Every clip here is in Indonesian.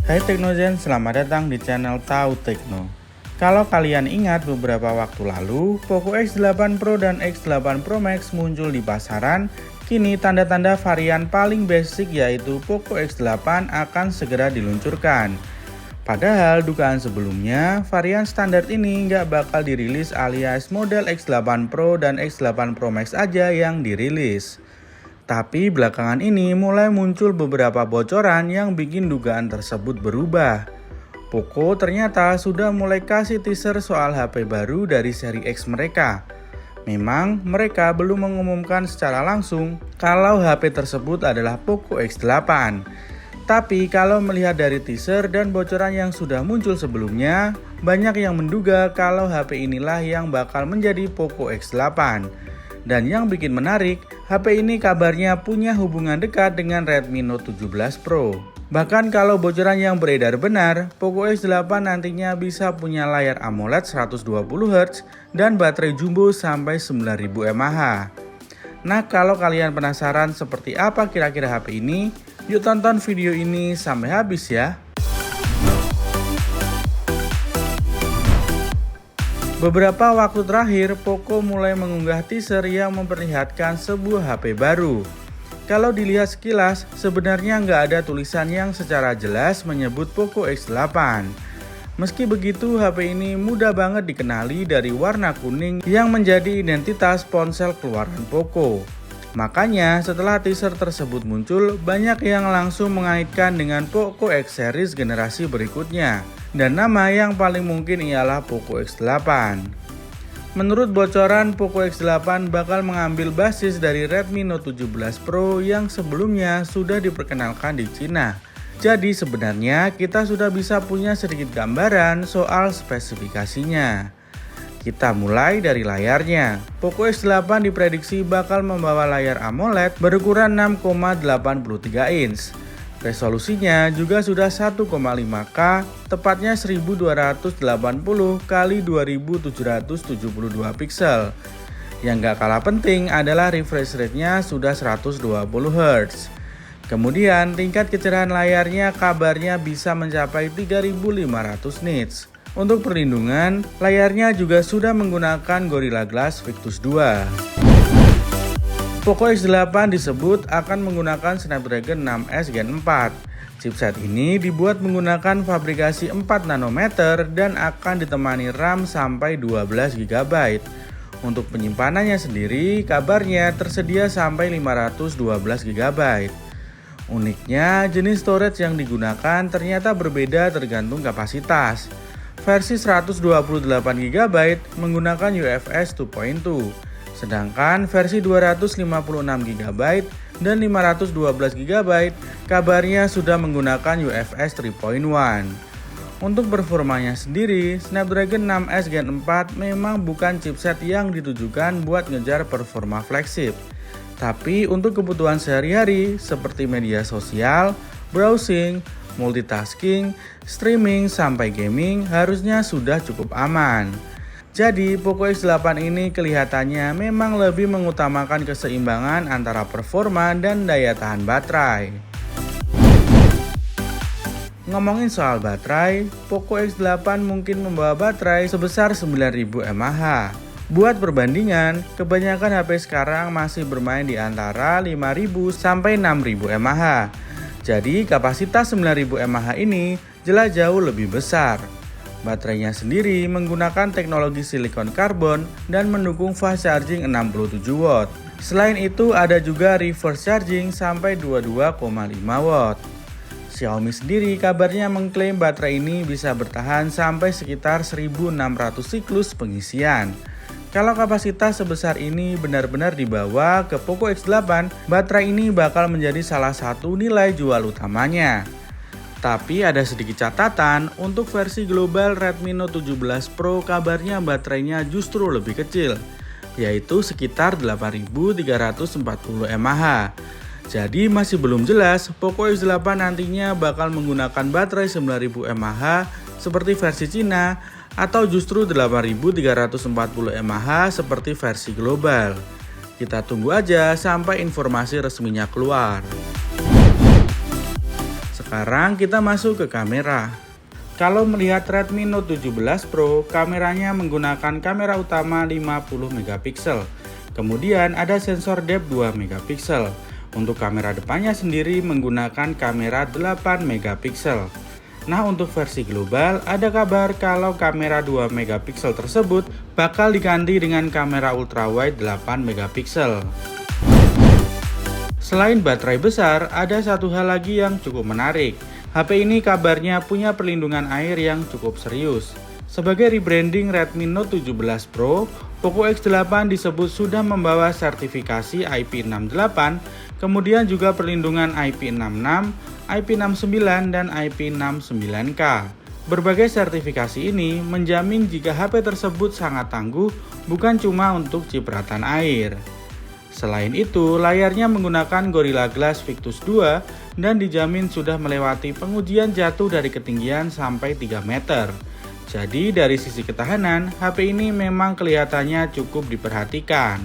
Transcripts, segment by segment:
Hai Teknozen, selamat datang di channel Tahu Tekno. Kalau kalian ingat beberapa waktu lalu, Poco X8 Pro dan X8 Pro Max muncul di pasaran. Kini tanda-tanda varian paling basic yaitu Poco X8 akan segera diluncurkan. Padahal dugaan sebelumnya, varian standar ini nggak bakal dirilis alias model X8 Pro dan X8 Pro Max aja yang dirilis. Tapi belakangan ini mulai muncul beberapa bocoran yang bikin dugaan tersebut berubah. Poco ternyata sudah mulai kasih teaser soal HP baru dari seri X mereka. Memang mereka belum mengumumkan secara langsung kalau HP tersebut adalah Poco X8. Tapi kalau melihat dari teaser dan bocoran yang sudah muncul sebelumnya, banyak yang menduga kalau HP inilah yang bakal menjadi Poco X8. Dan yang bikin menarik, HP ini kabarnya punya hubungan dekat dengan Redmi Note 17 Pro. Bahkan kalau bocoran yang beredar benar, Poco X8 nantinya bisa punya layar AMOLED 120Hz dan baterai jumbo sampai 9000 mAh. Nah, kalau kalian penasaran seperti apa kira-kira HP ini, yuk tonton video ini sampai habis ya. Beberapa waktu terakhir, Poco mulai mengunggah teaser yang memperlihatkan sebuah HP baru. Kalau dilihat sekilas, sebenarnya nggak ada tulisan yang secara jelas menyebut Poco X8. Meski begitu, HP ini mudah banget dikenali dari warna kuning yang menjadi identitas ponsel keluaran Poco. Makanya setelah teaser tersebut muncul, banyak yang langsung mengaitkan dengan Poco X series generasi berikutnya. Dan nama yang paling mungkin ialah Poco X8. Menurut bocoran, Poco X8 bakal mengambil basis dari Redmi Note 17 Pro yang sebelumnya sudah diperkenalkan di Cina. Jadi sebenarnya kita sudah bisa punya sedikit gambaran soal spesifikasinya. Kita mulai dari layarnya. Poco X8 diprediksi bakal membawa layar AMOLED berukuran 6,83 inch. Resolusinya juga sudah 1,5K, tepatnya 1280 x 2772 pixel. Yang gak kalah penting adalah refresh rate-nya sudah 120Hz. Kemudian tingkat kecerahan layarnya kabarnya bisa mencapai 3500 nits. Untuk perlindungan, layarnya juga sudah menggunakan Gorilla Glass Victus 2. Poco X8 disebut akan menggunakan Snapdragon 6S Gen 4. Chipset ini dibuat menggunakan fabrikasi 4 nanometer dan akan ditemani RAM sampai 12 GB. Untuk penyimpanannya sendiri, kabarnya tersedia sampai 512 GB. Uniknya, jenis storage yang digunakan ternyata berbeda tergantung kapasitas. Versi 128 GB menggunakan UFS 2.2. Sedangkan versi 256 GB dan 512 GB kabarnya sudah menggunakan UFS 3.1. Untuk performanya sendiri, Snapdragon 6S Gen 4 memang bukan chipset yang ditujukan buat ngejar performa flagship. Tapi untuk kebutuhan sehari-hari seperti media sosial, browsing, multitasking, streaming, sampai gaming harusnya sudah cukup aman. Jadi Poco X8 ini kelihatannya memang lebih mengutamakan keseimbangan antara performa dan daya tahan baterai. Ngomongin soal baterai, Poco X8 mungkin membawa baterai sebesar 9000 mAh. Buat perbandingan, kebanyakan HP sekarang masih bermain di antara 5000 sampai 6000 mAh. Jadi kapasitas 9000 mAh ini jelas jauh lebih besar. Baterainya sendiri menggunakan teknologi silikon karbon dan mendukung fast charging 67 watt. Selain itu ada juga reverse charging sampai 22,5 watt. Xiaomi sendiri kabarnya mengklaim baterai ini bisa bertahan sampai sekitar 1600 siklus pengisian. Kalau kapasitas sebesar ini benar-benar dibawa ke Poco X8, baterai ini bakal menjadi salah satu nilai jual utamanya. Tapi ada sedikit catatan, untuk versi global Redmi Note 17 Pro kabarnya baterainya justru lebih kecil, yaitu sekitar 8340 mAh. Jadi masih belum jelas Poco X8 nantinya bakal menggunakan baterai 9000 mAh seperti versi Cina atau justru 8340 mAh seperti versi global. Kita tunggu aja sampai informasi resminya keluar. Sekarang kita masuk ke kamera. Kalau melihat Redmi Note 17 Pro, kameranya menggunakan kamera utama 50 megapiksel. Kemudian ada sensor depth 2 megapiksel. Untuk kamera depannya sendiri menggunakan kamera 8 megapiksel. Nah, untuk versi global ada kabar kalau kamera 2 megapiksel tersebut bakal diganti dengan kamera ultrawide 8 megapiksel. Selain baterai besar, ada satu hal lagi yang cukup menarik. HP ini kabarnya punya perlindungan air yang cukup serius. Sebagai rebranding Redmi Note 17 Pro, Poco X8 disebut sudah membawa sertifikasi IP68, kemudian juga perlindungan IP66, IP69, dan IP69K. Berbagai sertifikasi ini menjamin jika HP tersebut sangat tangguh, bukan cuma untuk cipratan air. Selain itu, layarnya menggunakan Gorilla Glass Victus 2 dan dijamin sudah melewati pengujian jatuh dari ketinggian sampai 3 meter. Jadi dari sisi ketahanan, HP ini memang kelihatannya cukup diperhatikan.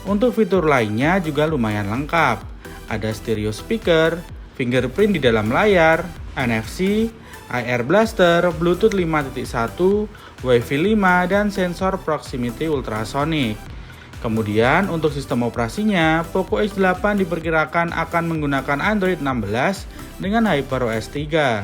Untuk fitur lainnya juga lumayan lengkap. Ada stereo speaker, fingerprint di dalam layar, NFC, IR blaster, Bluetooth 5.1, Wi-Fi 5, dan sensor proximity ultrasonic. Kemudian untuk sistem operasinya, Poco X8 diperkirakan akan menggunakan Android 16 dengan HyperOS 3.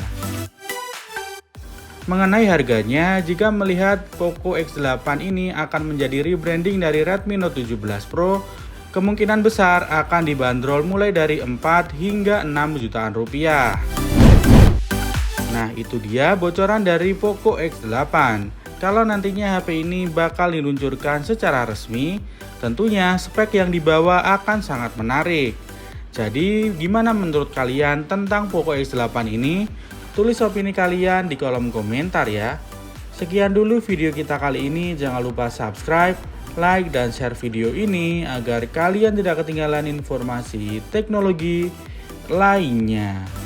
Mengenai harganya, jika melihat Poco X8 ini akan menjadi rebranding dari Redmi Note 17 Pro, kemungkinan besar akan dibanderol mulai dari 4 hingga 6 jutaan rupiah. Nah, itu dia bocoran dari Poco X8. Kalau nantinya HP ini bakal diluncurkan secara resmi, tentunya spek yang dibawa akan sangat menarik. Jadi, gimana menurut kalian tentang Poco X8 ini? Tulis opini kalian di kolom komentar ya. Sekian dulu video kita kali ini, jangan lupa subscribe, like, dan share video ini agar kalian tidak ketinggalan informasi teknologi lainnya.